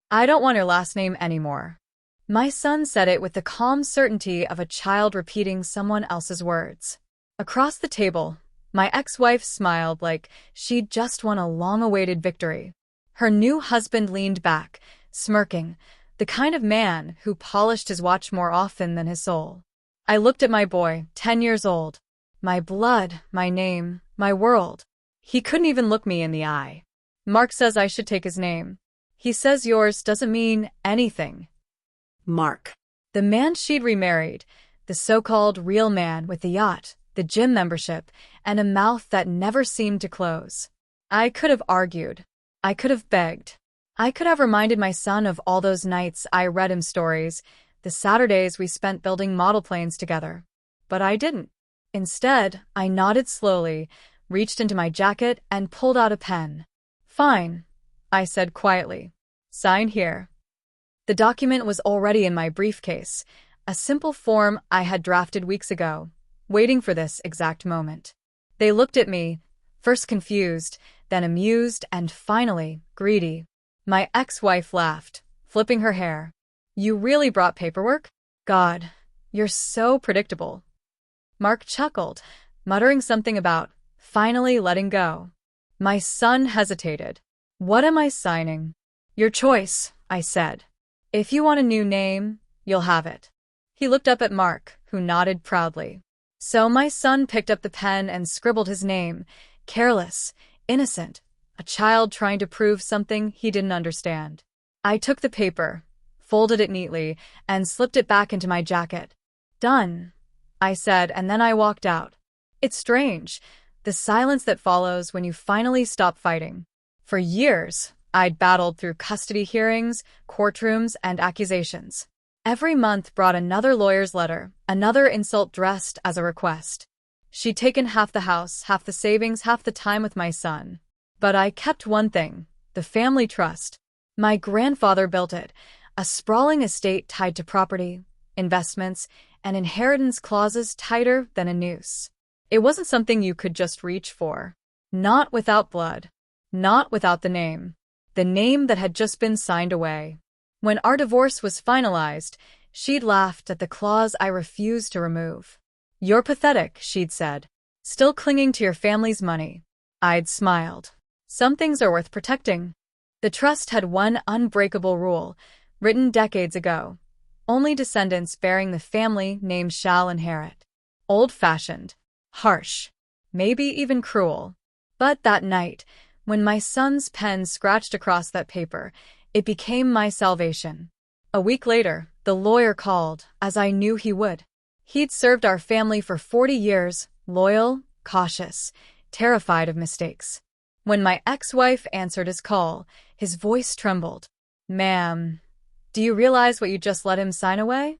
I don't want your last name anymore. My son said it with the calm certainty of a child repeating someone else's words. Across the table, my ex-wife smiled like she'd just won a long-awaited victory. Her new husband leaned back, smirking, the kind of man who polished his watch more often than his soul. I looked at my boy, 10 years old. My blood, my name, my world. He couldn't even look me in the eye. Mark says I should take his name. He says yours doesn't mean anything. Mark. The man she'd remarried, the so-called real man with the yacht, the gym membership, and a mouth that never seemed to close. I could have argued. I could have begged. I could have reminded my son of all those nights I read him stories, the Saturdays we spent building model planes together. But I didn't. Instead, I nodded slowly, reached into my jacket, and pulled out a pen. Fine, I said quietly. Sign here. The document was already in my briefcase, a simple form I had drafted weeks ago, waiting for this exact moment. They looked at me, first confused, then amused, and finally, greedy. My ex-wife laughed, flipping her hair. You really brought paperwork? God, you're so predictable. Mark chuckled, muttering something about finally letting go. My son hesitated. What am I signing? Your choice, I said. If you want a new name, you'll have it. He looked up at Mark, who nodded proudly. So my son picked up the pen and scribbled his name, careless, innocent, a child trying to prove something he didn't understand. I took the paper, folded it neatly, and slipped it back into my jacket. Done, I said, and then I walked out. It's strange, the silence that follows when you finally stop fighting. For years, I'd battled through custody hearings, courtrooms, and accusations. Every month brought another lawyer's letter, another insult dressed as a request. She'd taken half the house, half the savings, half the time with my son. But I kept one thing, the family trust. My grandfather built it, a sprawling estate tied to property, investments, and inheritance clauses tighter than a noose. It wasn't something you could just reach for. Not without blood. Not without the name that had just been signed away. When our divorce was finalized, she'd laughed at the clause I refused to remove. You're pathetic, she'd said. Still clinging to your family's money. I'd smiled. Some things are worth protecting. The trust had one unbreakable rule, written decades ago. Only descendants bearing the family name shall inherit. Old-fashioned. Harsh. Maybe even cruel. But that night, when my son's pen scratched across that paper, it became my salvation. A week later, the lawyer called, as I knew he would. He'd served our family for 40 years, loyal, cautious, terrified of mistakes. When my ex-wife answered his call, his voice trembled. Ma'am, do you realize what you just let him sign away?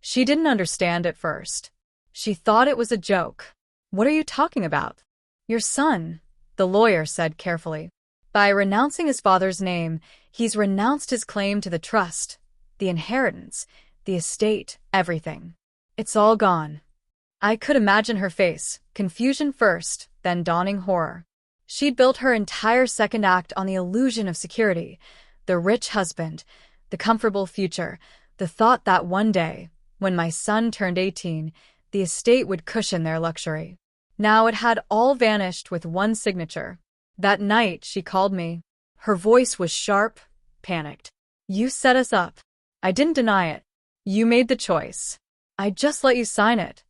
She didn't understand at first. She thought it was a joke. What are you talking about? Your son, the lawyer said carefully. By renouncing his father's name, he's renounced his claim to the trust, the inheritance, the estate, everything. It's all gone. I could imagine her face, confusion first, then dawning horror. She'd built her entire second act on the illusion of security, the rich husband, the comfortable future, the thought that one day, when my son turned 18, the estate would cushion their luxury. Now it had all vanished with one signature. That night, she called me. Her voice was sharp, panicked. You set us up. I didn't deny it. You made the choice. I just let you sign it.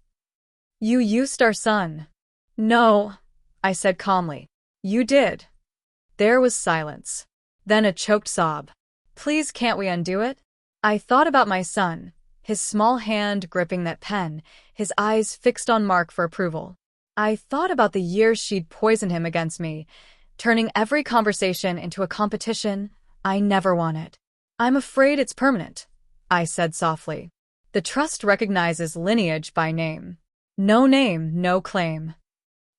You used our son. No, I said calmly. You did. There was silence. Then a choked sob. Please, can't we undo it? I thought about my son, his small hand gripping that pen, his eyes fixed on Mark for approval. I thought about the years she'd poisoned him against me, turning every conversation into a competition I never wanted. I'm afraid it's permanent, I said softly. The trust recognizes lineage by name. No name, no claim.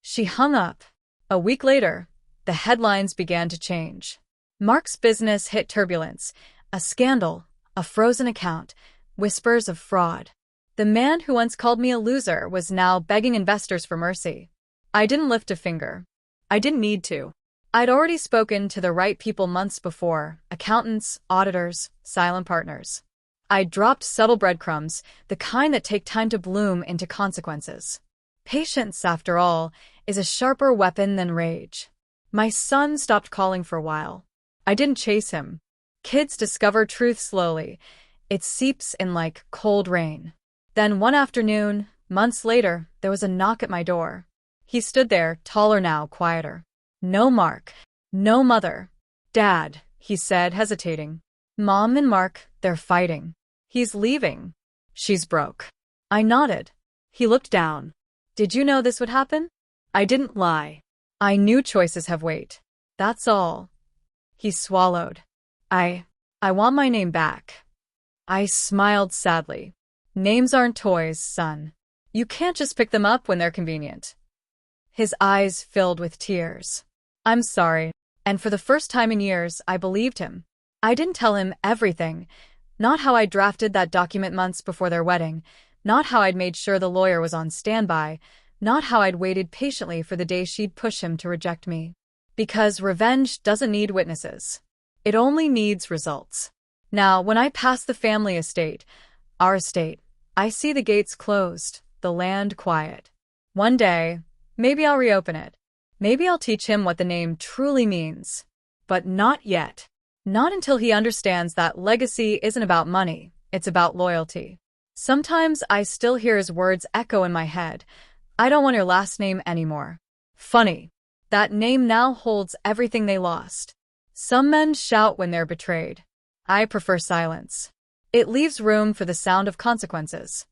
She hung up. A week later, the headlines began to change. Mark's business hit turbulence, a scandal, a frozen account, whispers of fraud. The man who once called me a loser was now begging investors for mercy. I didn't lift a finger. I didn't need to. I'd already spoken to the right people months before: accountants, auditors, silent partners. I dropped subtle breadcrumbs, the kind that take time to bloom into consequences. Patience, after all, is a sharper weapon than rage. My son stopped calling for a while. I didn't chase him. Kids discover truth slowly. It seeps in like cold rain. Then one afternoon, months later, there was a knock at my door. He stood there, taller now, quieter. No Mark. No mother. Dad, he said, hesitating. Mom and Mark, they're fighting. He's leaving. She's broke. I nodded. He looked down. Did you know this would happen? I didn't lie. I knew choices have weight. That's all. He swallowed. I want my name back. I smiled sadly. Names aren't toys, son. You can't just pick them up when they're convenient. His eyes filled with tears. I'm sorry. And for the first time in years, I believed him. I didn't tell him everything. Not how I drafted that document months before their wedding. Not how I'd made sure the lawyer was on standby. Not how I'd waited patiently for the day she'd push him to reject me. Because revenge doesn't need witnesses. It only needs results. Now, when I pass the family estate, our estate, I see the gates closed, the land quiet. One day, maybe I'll reopen it. Maybe I'll teach him what the name truly means. But not yet. Not until he understands that legacy isn't about money, it's about loyalty. Sometimes I still hear his words echo in my head. I don't want your last name anymore. Funny. That name now holds everything they lost. Some men shout when they're betrayed. I prefer silence. It leaves room for the sound of consequences.